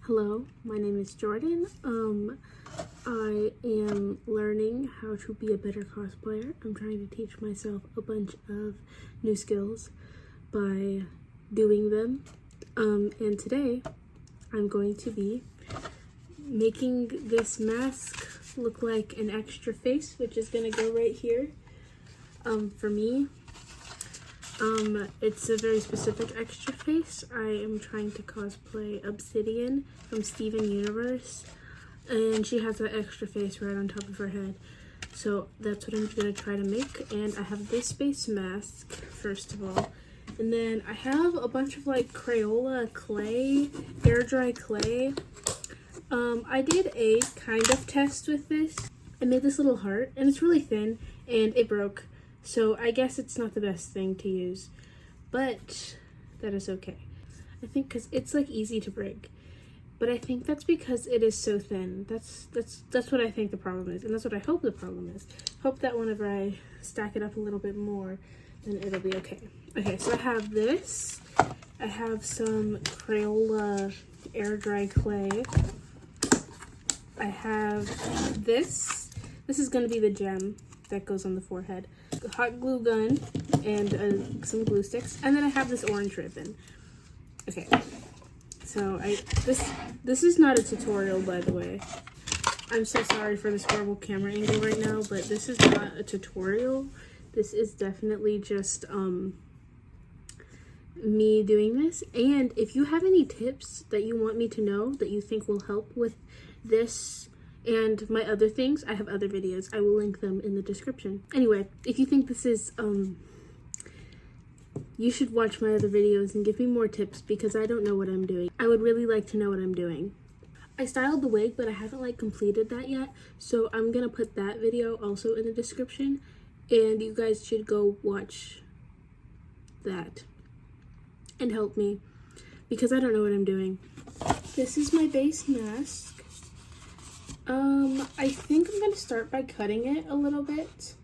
Hello, my name is Jordan. I am learning how to be a better cosplayer. I'm trying to teach myself a bunch of new skills by doing them. And today I'm going to be making this mask look like an extra face, which is gonna go right here. For me, it's a very specific extra face. I am trying to cosplay Obsidian from Steven Universe, and she has that extra face right on top of her head. So that's what I'm gonna try to make. And I have this face mask, first of all. And then I have a bunch of like Crayola clay, air dry clay. I did a kind of test with this. I made this little heart, and it's really thin, and it broke. So I guess it's not the best thing to use, but that is okay. I think because it's like easy to break, but I think that's because it is so thin. That's what I think the problem is, and that's what I hope the problem is. Hope that whenever I stack it up a little bit more, then it'll be okay. Okay, so I have this. I have some Crayola air dry clay. I have this. This is gonna be the gem that goes on the forehead. A hot glue gun and some glue sticks, and then I have this orange ribbon. Okay, so this is not a tutorial, by the way. I'm so sorry for this horrible camera angle right now, but this is not a tutorial. This is definitely just me doing this. And if you have any tips that you want me to know that you think will help with this and my other things, I have other videos. I will link them in the description. Anyway, if you think this is, you should watch my other videos and give me more tips because I don't know what I'm doing. I would really like to know what I'm doing. I styled the wig, but I haven't like completed that yet. So I'm gonna put that video also in the description, and you guys should go watch that and help me because I don't know what I'm doing. This is my base mask. I think I'm gonna start by cutting it a little bit.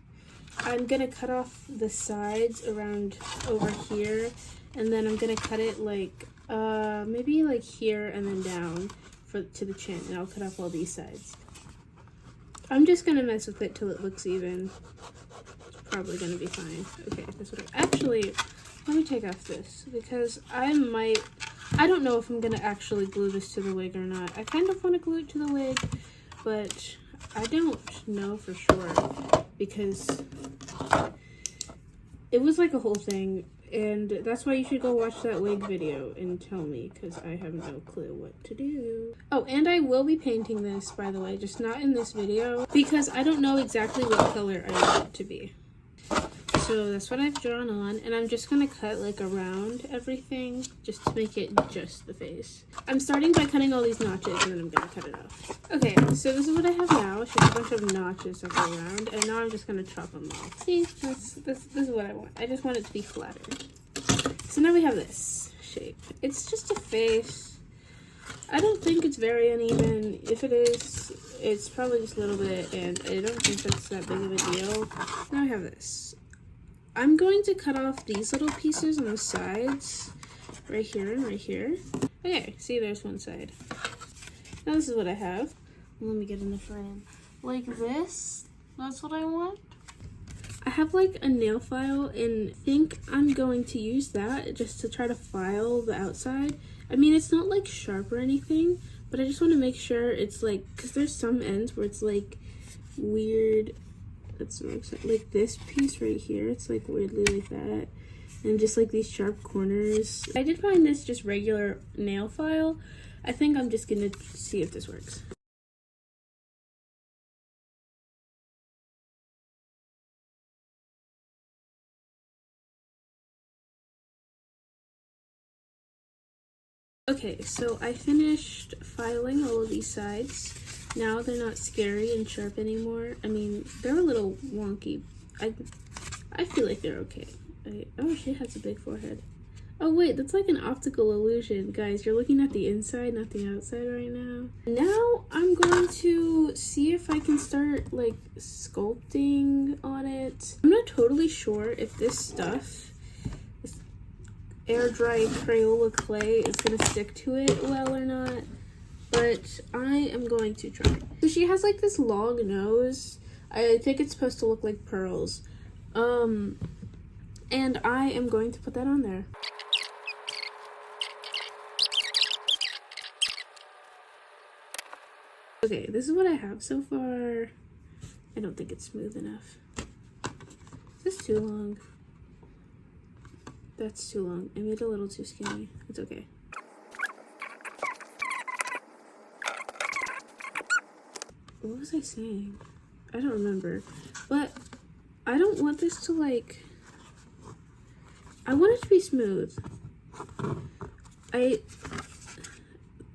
I'm gonna cut off the sides around over here, and then I'm gonna cut it like maybe like here and then down to the chin, and I'll cut off all these sides. I'm just gonna mess with it till it looks even. It's probably gonna be fine. Okay, that's what actually, let me take off this because I don't know if I'm gonna actually glue this to the wig or not. I kind of want to glue it to the wig, but I don't know for sure because it was like a whole thing, and that's why you should go watch that wig video and tell me because I have no clue what to do. Oh, and I will be painting this, by the way, just not in this video because I don't know exactly what color I want it to be. So that's what I've drawn on, and I'm just gonna cut like around everything just to make it just the face. I'm starting by cutting all these notches, and then I'm gonna cut it off. Okay, so this is what I have now. It's just a bunch of notches that go around, and now I'm just gonna chop them off. See, this is what I want. I just want it to be flatter. So now we have this shape. It's just a face. I don't think it's very uneven. If it is, it's probably just a little bit, and I don't think that's that big of a deal. Now I have this. I'm going to cut off these little pieces on the sides, right here and right here. Okay, see, there's one side. Now this is what I have. Let me get in the frame. Like this, that's what I want. I have like a nail file, and I think I'm going to use that just to try to file the outside. I mean, it's not like sharp or anything, but I just want to make sure it's like, because there's some ends where it's like weird. That's like this piece right here, it's like weirdly like that, and just like these sharp corners. I did find this just regular nail file. I think I'm just gonna see if this works. Okay, so I finished filing all of these sides. Now they're not scary and sharp anymore. I mean, they're a little wonky. I feel like they're okay. Oh, she has a big forehead. Oh wait, that's like an optical illusion. Guys, you're looking at the inside, not the outside right now. Now I'm going to see if I can start like sculpting on it. I'm not totally sure if this stuff, air dry Crayola clay, is gonna stick to it well or not. but I am going to try. So she has like this long nose. I think it's supposed to look like pearls. And I am going to put that on there. Okay, this is what I have so far. I don't think it's smooth enough. Is this too long? That's too long. I made it a little too skinny. It's okay. What was I saying? I don't remember. But I don't want this to like... I want it to be smooth.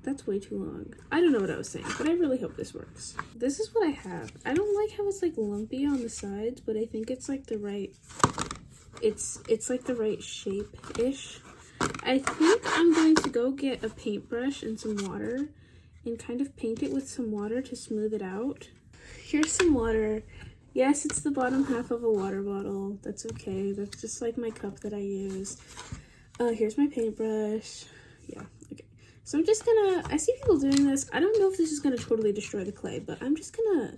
That's way too long. I don't know what I was saying, but I really hope this works. This is what I have. I don't like how it's like lumpy on the sides, but I think it's like the right... It's like the right shape-ish. I think I'm going to go get a paintbrush and some water and kind of paint it with some water to smooth it out. Here's some water. Yes, it's the bottom half of a water bottle. That's okay. That's just like my cup that I use. Here's my paintbrush. Yeah, okay. So I'm just gonna, I see people doing this. I don't know if this is gonna totally destroy the clay, but I'm just gonna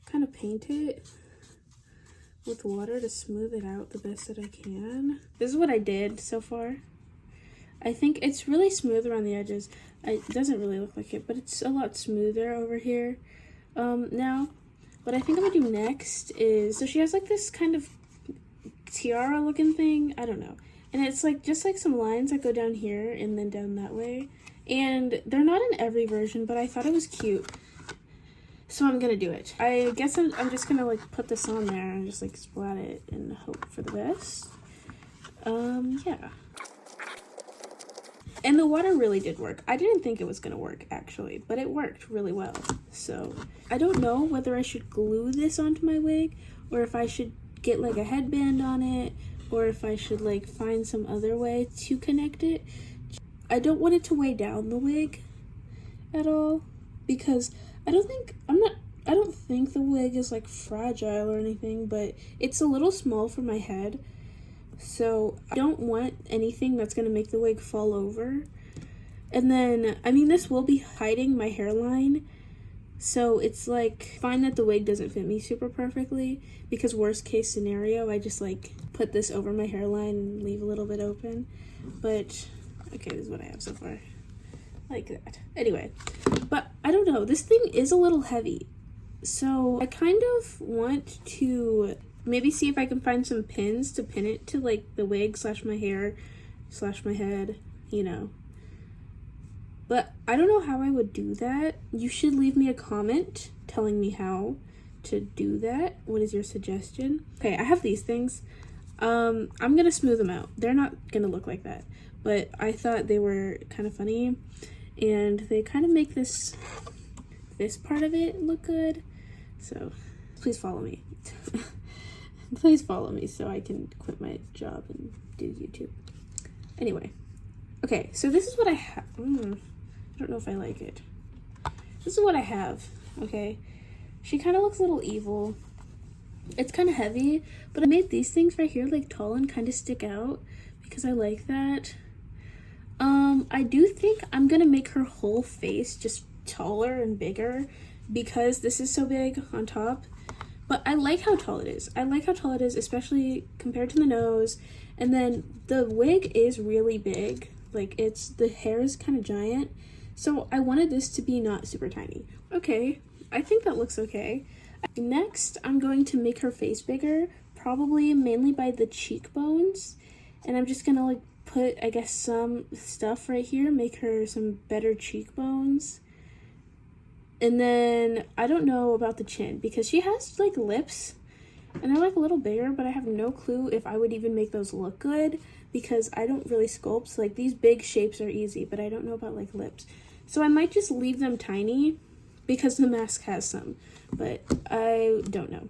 kind of paint it with water to smooth it out the best that I can. This is what I did so far. I think it's really smooth around the edges. It doesn't really look like it, but it's a lot smoother over here. Now, what I think I'm gonna do next is, so she has like this kind of tiara looking thing, I don't know. And it's like, just like some lines that go down here and then down that way. And they're not in every version, but I thought it was cute. So I'm gonna do it. I guess I'm just gonna like put this on there and just like splat it and hope for the best. Yeah. And the water really did work. I didn't think it was gonna work actually, but it worked really well. So I don't know whether I should glue this onto my wig or if I should get like a headband on it or if I should like find some other way to connect it. I don't want it to weigh down the wig at all because I don't think the wig is like fragile or anything, but it's a little small for my head. So I don't want anything that's going to make the wig fall over. And then, I mean, this will be hiding my hairline. So it's like fine that the wig doesn't fit me super perfectly because worst case scenario, I just like put this over my hairline and leave a little bit open. But okay, this is what I have so far. Like that. Anyway, but I don't know. This thing is a little heavy. So I kind of want to maybe see if I can find some pins to pin it to like the wig / my hair / my head, you know. But I don't know how I would do that. You should leave me a comment telling me how to do that. What is your suggestion? Okay, I have these things. I'm gonna smooth them out. They're not gonna look like that, but I thought they were kind of funny and they kind of make this part of it look good. So please follow me. Please follow me so I can quit my job and do YouTube. Anyway, okay, so this is what I have. I don't know if I like it. This is what I have, okay? She kind of looks a little evil. It's kind of heavy, but I made these things right here like tall and kind of stick out because I like that. I do think I'm gonna make her whole face just taller and bigger because this is so big on top. But I like how tall it is. I like how tall it is, especially compared to the nose. And then the wig is really big. Like the hair is kind of giant. So I wanted this to be not super tiny. Okay, I think that looks okay. Next, I'm going to make her face bigger, probably mainly by the cheekbones. And I'm just gonna like put, I guess, some stuff right here, make her some better cheekbones. And then I don't know about the chin because she has like lips and they're like a little bigger, but I have no clue if I would even make those look good because I don't really sculpt. So, like these big shapes are easy, but I don't know about like lips. So I might just leave them tiny because the mask has some, but I don't know.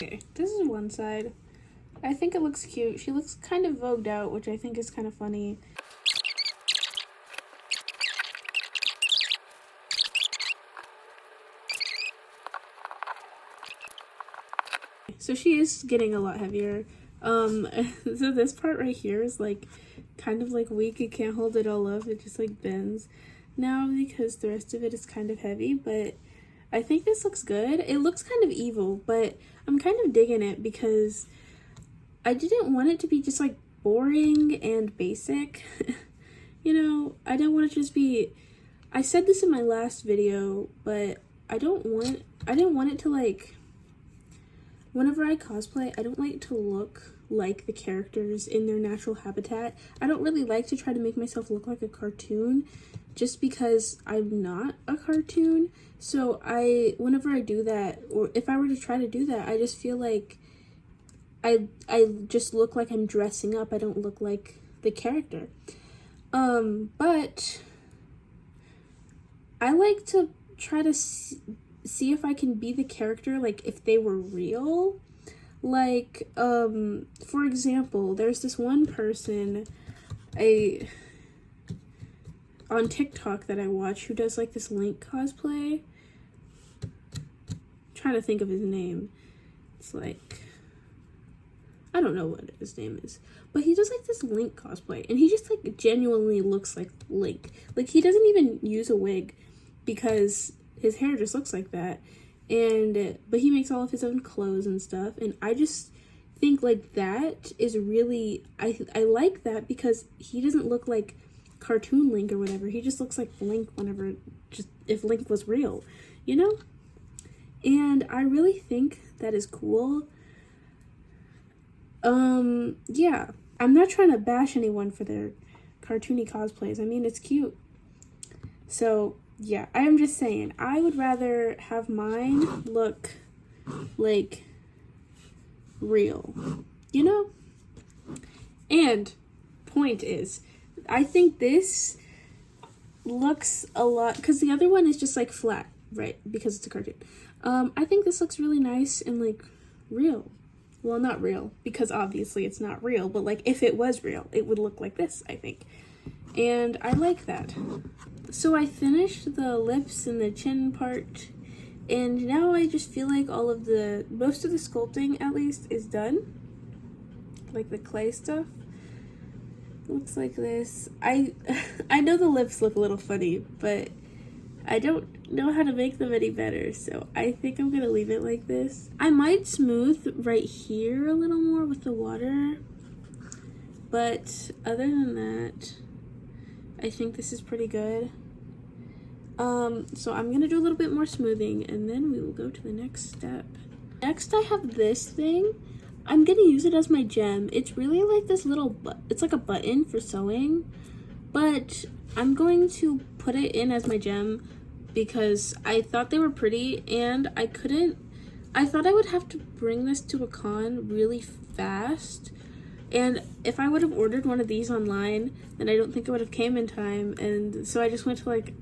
Okay, this is one side. I think it looks cute. She looks kind of vogued out, which I think is kind of funny. So she is getting a lot heavier. So this part right here is like kind of like weak. It can't hold it all up. It just like bends now because the rest of it is kind of heavy, but I think this looks good. It looks kind of evil, but I'm kind of digging it because I didn't want it to be just like boring and basic. You know, I didn't want it to just be, I said this in my last video, but I didn't want it to like, whenever I cosplay, I don't like to look like the characters in their natural habitat. I don't really like to try to make myself look like a cartoon just because I'm not a cartoon. So whenever I do that, or if I were to try to do that, I just feel like I just look like I'm dressing up. I don't look like the character. But I like to try to see if I can be the character, like if they were real. Like, for example, there's this one person on TikTok that I watch who does like this Link cosplay. I'm trying to think of his name. It's like, I don't know what his name is, but he does like this Link cosplay, and he just like genuinely looks like Link. Like, he doesn't even use a wig because his hair just looks like that. But he makes all of his own clothes and stuff, and I just think like that is really, I like that because he doesn't look like cartoon Link or whatever. He just looks like Link whenever, just if Link was real, you know? And I really think that is cool. Yeah, I'm not trying to bash anyone for their cartoony cosplays. I mean, it's cute. So yeah, I am just saying, I would rather have mine look like real, you know? And point is, I think this looks a lot, because the other one is just like flat, right? Because it's a cartoon. I think this looks really nice and like real. Well, not real, because obviously it's not real, but like if it was real, it would look like this, I think. And I like that. So I finished the lips and the chin part, and now I just feel like most of the sculpting at least is done. Like the clay stuff. Looks like this. I know the lips look a little funny, but I don't know how to make them any better, so I think I'm gonna leave it like this. I might smooth right here a little more with the water, but other than that, I think this is pretty good. So I'm gonna do a little bit more smoothing, and then we will go to the next step. Next, I have this thing. I'm gonna use it as my gem. It's really like this little, it's like a button for sewing, but I'm going to put it in as my gem because I thought they were pretty, and I thought I would have to bring this to a con really fast. And if I would have ordered one of these online, then I don't think it would have came in time. And so I just went to like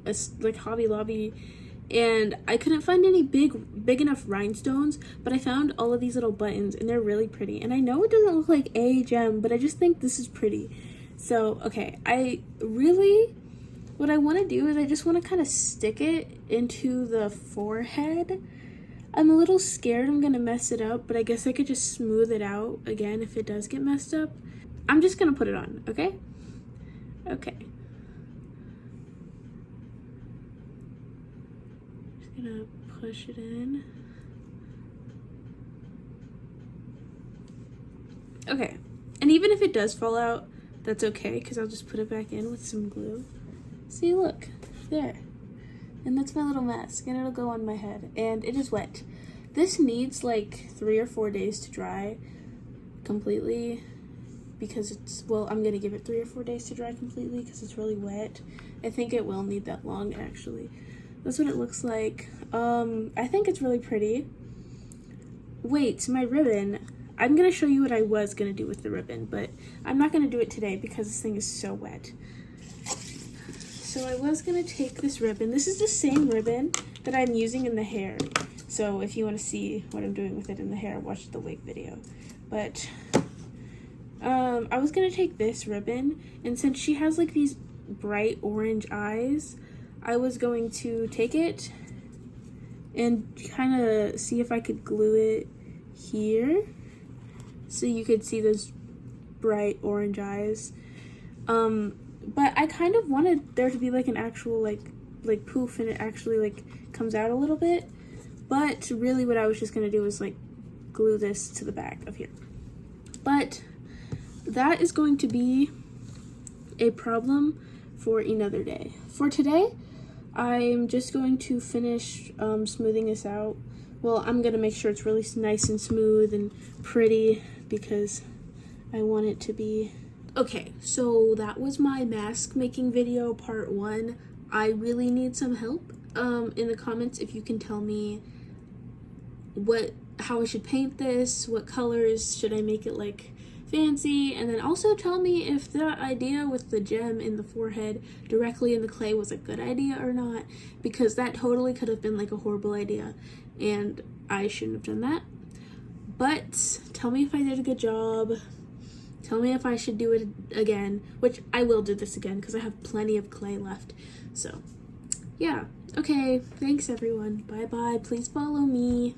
Hobby Lobby, and I couldn't find any big enough rhinestones, but I found all of these little buttons, and they're really pretty. And I know it doesn't look like a gem, but I just think this is pretty. So, okay, what I want to do is I just want to kind of stick it into the forehead. I'm a little scared I'm gonna mess it up, but I guess I could just smooth it out again if it does get messed up. I'm just gonna put it on, okay? Okay. Just gonna push it in. Okay, and even if it does fall out, that's okay, because I'll just put it back in with some glue. See, look, there. And that's my little mask, and it'll go on my head, and it is wet. This needs like 3 or 4 days to dry completely because I'm gonna give it 3 or 4 days to dry completely because it's really wet. I think it will need that long, actually. That's what it looks like. I think it's really pretty. Wait, my ribbon. I'm gonna show you what I was gonna do with the ribbon, but I'm not gonna do it today because this thing is so wet. So I was gonna take this ribbon. This is the same ribbon that I'm using in the hair. So if you want to see what I'm doing with it in the hair, watch the wig video. But I was gonna take this ribbon, and since she has like these bright orange eyes, I was going to take it and kind of see if I could glue it here so you could see those bright orange eyes. But I kind of wanted there to be like an actual like poof, and it actually like comes out a little bit. But really what I was just gonna do is like glue this to the back of here. But that is going to be a problem for another day. For today, I'm just going to finish smoothing this out. Well, I'm gonna make sure it's really nice and smooth and pretty because I want it to be. Okay, so that was my mask making video part 1. I really need some help in the comments if you can tell me how I should paint this, what colors should I make it like fancy, and then also tell me if the idea with the gem in the forehead directly in the clay was a good idea or not, because that totally could have been like a horrible idea and I shouldn't have done that. But tell me if I did a good job. Tell me if I should do it again, which I will do this again because I have plenty of clay left. So yeah, okay, thanks everyone. Bye bye. Please follow me.